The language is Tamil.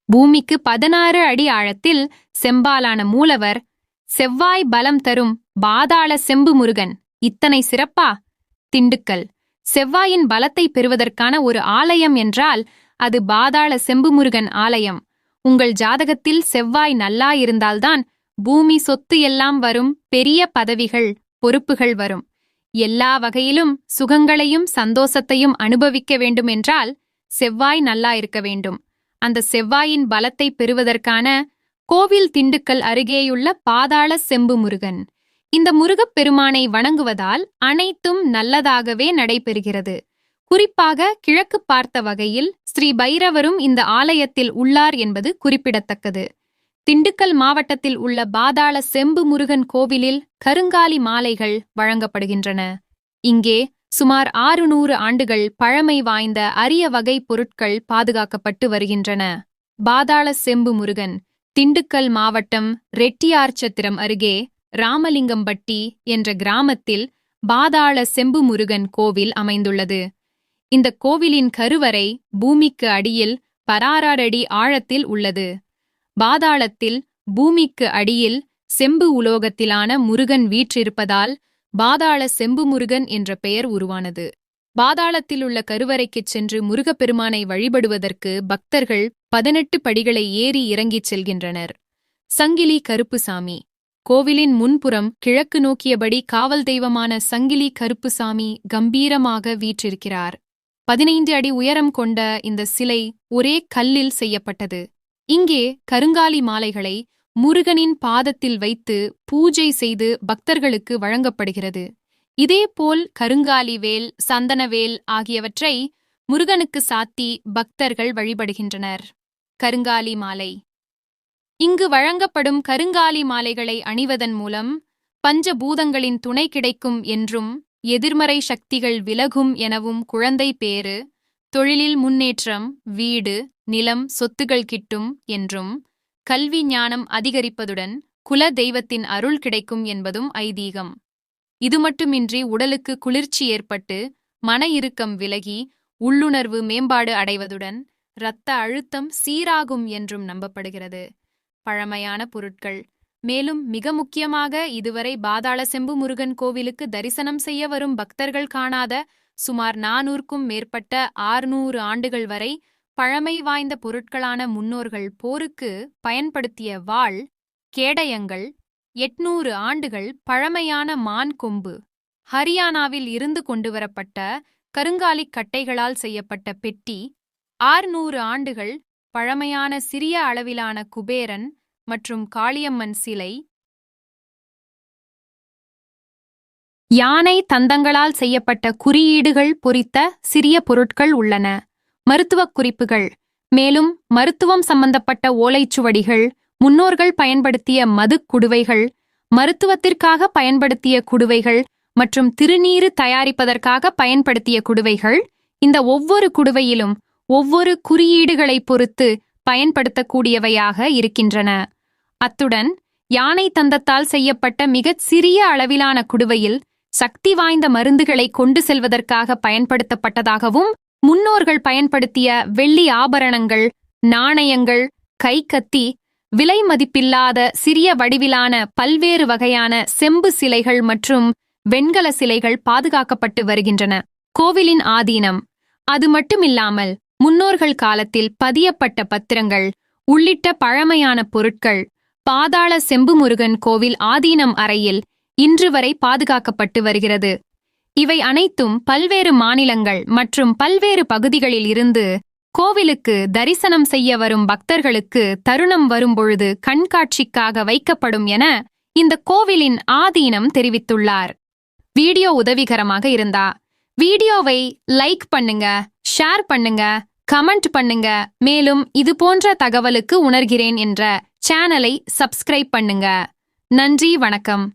பூமிக்கு 16 அடி ஆழத்தில் செம்பாலான மூலவர், செவ்வாய் பலம் தரும் பாதாள செம்பு முருகன். இத்தனை சிறப்பா? திண்டுக்கல் செவ்வாயின் பலத்தை பெறுவதற்கான ஒரு ஆலயம் என்றால் அது பாதாள செம்பு முருகன் ஆலயம். உங்கள் ஜாதகத்தில் செவ்வாய் நல்லா இருந்தால்தான் பூமி சொத்து எல்லாம் வரும், பெரிய பதவிகள், பொறுப்புகள் வரும். எல்லா வகையிலும் சுகங்களையும் சந்தோஷத்தையும் அனுபவிக்க வேண்டுமென்றால் செவ்வாய் நல்லா இருக்க வேண்டும். அந்த செவ்வாயின் பலத்தை பெறுவதற்கான கோவில் திண்டுக்கல் அருகேயுள்ள பாதாள செம்பு முருகன். இந்த முருகப் பெருமானை வணங்குவதால் அனைத்தும் நல்லதாகவே நடைபெறுகிறது. குறிப்பாக கிழக்கு பார்த்த வகையில் ஸ்ரீ பைரவரும் இந்த ஆலயத்தில் உள்ளார் என்பது குறிப்பிடத்தக்கது. திண்டுக்கல் மாவட்டத்தில் உள்ள பாதாள செம்பு முருகன் கோவிலில் கருங்காலி மாலைகள் வழங்கப்படுகின்றன. இங்கே சுமார் 600 ஆண்டுகள் பழமை வாய்ந்த அரிய வகை பொருட்கள் பாதுகாக்கப்பட்டு வருகின்றன. பாதாள செம்பு முருகன் திண்டுக்கல் மாவட்டம் ரெட்டியார்சத்திரம் அருகே ராமலிங்கம்பட்டி என்ற கிராமத்தில் பாதாள செம்பு முருகன் கோவில் அமைந்துள்ளது. இந்த கோவிலின் கருவறை பூமிக்கு அடியில் 16 அடி ஆழத்தில் உள்ளது. பாதாளத்தில் பூமிக்கு அடியில் செம்பு உலோகத்திலான முருகன் வீற்றிருப்பதால் பாதாள செம்பு முருகன் என்ற பெயர் உருவானது. பாதாளத்திலுள்ள கருவறைக்குச் சென்று முருகப்பெருமானை வழிபடுவதற்கு பக்தர்கள் 18 படிகளை ஏறி இறங்கிச் செல்கின்றனர். சங்கிலி கருப்புசாமி கோவிலின் முன்புறம் கிழக்கு நோக்கியபடி காவல் தெய்வமான சங்கிலி கருப்புசாமி கம்பீரமாக வீற்றிருக்கிறார். 15 அடி உயரம் கொண்ட இந்த சிலை ஒரே கல்லில் செய்யப்பட்டது. இங்கே கருங்காலி மாலைகளை முருகனின் பாதத்தில் வைத்து பூஜை செய்து பக்தர்களுக்கு வழங்கப்படுகிறது. இதேபோல் கருங்காலி வேல், சந்தனவேல் ஆகியவற்றை முருகனுக்கு சாத்தி பக்தர்கள் வழிபடுகின்றனர். கருங்காலி மாலை இங்கு வழங்கப்படும் கருங்காலி மாலைகளை அணிவதன் மூலம் பஞ்சபூதங்களின் துணை கிடைக்கும் என்றும், எதிர்மறை சக்திகள் விலகும் எனவும், குழந்தை பேறு, தொழிலில் முன்னேற்றம், வீடு, நிலம், சொத்துகள் கிட்டும் என்றும், கல்வி ஞானம் அதிகரிப்பதுடன் குல தெய்வத்தின் அருள் கிடைக்கும் என்பதும் ஐதீகம். இது மட்டுமின்றி உடலுக்கு குளிர்ச்சி ஏற்பட்டு மன இறுக்கம் விலகி உள்ளுணர்வு மேம்பாடு அடைவதுடன் இரத்த அழுத்தம் சீராகும் என்றும் நம்பப்படுகிறது. பழமையான பொருட்கள். மேலும் மிக முக்கியமாக இதுவரை பாதாள செம்பு முருகன் கோவிலுக்கு தரிசனம் செய்ய வரும் பக்தர்கள் காணாத சுமார் 400க்கும் மேற்பட்ட 600 ஆண்டுகள் வரை பழமை வாய்ந்த பொருட்களான முன்னோர்கள் போருக்கு பயன்படுத்திய வாள், கேடயங்கள், 800 ஆண்டுகள் பழமையான மான் கொம்பு, ஹரியானாவில் இருந்து கொண்டுவரப்பட்ட கருங்காலிக் கட்டைகளால் செய்யப்பட்ட பெட்டி, 600 ஆண்டுகள் பழமையான சிறிய அளவிலான குபேரன் மற்றும் காளியம்மன் சிலை, யானை தந்தங்களால் செய்யப்பட்ட குறியீடுகள் பொறித்த சிறிய பொருட்கள் உள்ளன. மருத்துவக் குறிப்புகள். மேலும் மருத்துவம் சம்பந்தப்பட்ட ஓலைச்சுவடிகள், முன்னோர்கள் பயன்படுத்திய மதுக் குடுவைகள், மருத்துவத்திற்காக பயன்படுத்திய குடுவைகள் மற்றும் திருநீறு தயாரிப்பதற்காக பயன்படுத்திய குடுவைகள். இந்த ஒவ்வொரு குடுவையிலும் ஒவ்வொரு குறியீடுகளைப் பொறுத்து பயன்படுத்தக்கூடியவையாக இருக்கின்றன. அத்துடன் யானை தந்தத்தால் செய்யப்பட்ட மிகச் சிறிய அளவிலான குடுவையில் சக்தி வாய்ந்த மருந்துகளை கொண்டு செல்வதற்காக பயன்படுத்தப்பட்டதாகவும், முன்னோர்கள் பயன்படுத்திய வெள்ளி ஆபரணங்கள், நாணயங்கள், கைக்கத்தி, விலை மதிப்பில்லாத சிறிய வடிவிலான பல்வேறு வகையான செம்பு சிலைகள் மற்றும் வெண்கல சிலைகள் பாதுகாக்கப்பட்டு வருகின்றன. கோவிலின் ஆதீனம். அது மட்டுமில்லாமல் முன்னோர்கள் காலத்தில் பதியப்பட்ட பத்திரங்கள் உள்ளிட்ட பழமையான பொருட்கள் பாதாள செம்பு முருகன் கோவில் ஆதீனம் அறையில் இன்று வரை பாதுகாக்கப்பட்டு வருகிறது. இவை அனைத்தும் பல்வேறு மாநிலங்கள் மற்றும் பல்வேறு பகுதிகளில் இருந்து கோவிலுக்கு தரிசனம் செய்ய வரும் பக்தர்களுக்கு தருணம் வரும்பொழுது கண்காட்சிக்காக வைக்கப்படும் என இந்த கோவிலின் ஆதீனம் தெரிவித்துள்ளார். வீடியோ உதவிகரமாக இருந்தா வீடியோவை லைக் பண்ணுங்க, ஷேர் பண்ணுங்க, கமெண்ட் பண்ணுங்க. மேலும் இது போன்ற தகவலுக்கு உணர்கிறேன் என்ற சேனலை சப்ஸ்கிரைப் பண்ணுங்க. நன்றி, வணக்கம்.